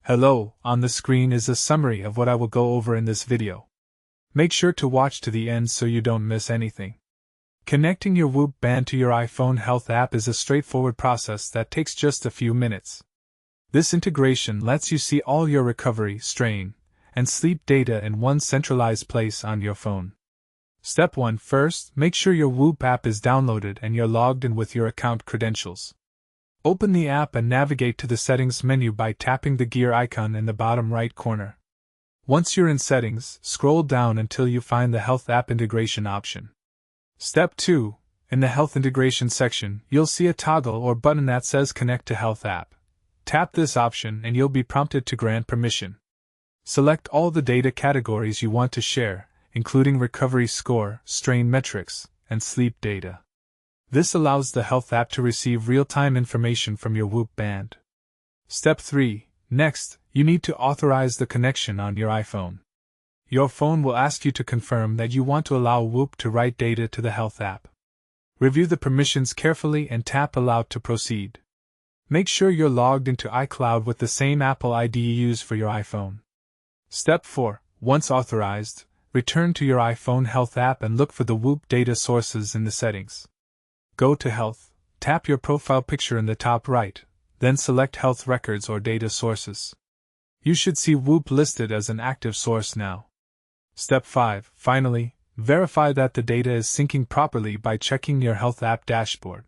Hello, on the screen is a summary of what I will go over in this video. Make sure to watch to the end so you don't miss anything. Connecting your Whoop band to your iPhone Health app is a straightforward process that takes just a few minutes. This integration lets you see all your recovery, strain, and sleep data in one centralized place on your phone. Step 1. First, make sure your Whoop app is downloaded and you're logged in with your account credentials. Open the app and navigate to the Settings menu by tapping the gear icon in the bottom right corner. Once you're in Settings, scroll down until you find the Health App Integration option. Step 2. In the Health Integration section, you'll see a toggle or button that says Connect to Health App. Tap this option and you'll be prompted to grant permission. Select all the data categories you want to share, including recovery score, strain metrics, and sleep data. This allows the Health app to receive real-time information from your Whoop band. Step 3. Next, you need to authorize the connection on your iPhone. Your phone will ask you to confirm that you want to allow Whoop to write data to the Health app. Review the permissions carefully and tap Allow to proceed. Make sure you're logged into iCloud with the same Apple ID you use for your iPhone. Step 4. Once authorized, return to your iPhone Health app and look for the Whoop data sources in the settings. Go to Health, tap your profile picture in the top right, then select Health Records or Data Sources. You should see Whoop listed as an active source now. Step 5. Finally, verify that the data is syncing properly by checking your Health app dashboard.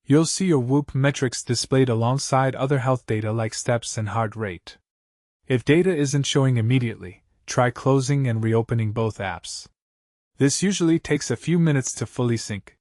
You'll see your Whoop metrics displayed alongside other health data like steps and heart rate. If data isn't showing immediately, try closing and reopening both apps. This usually takes a few minutes to fully sync.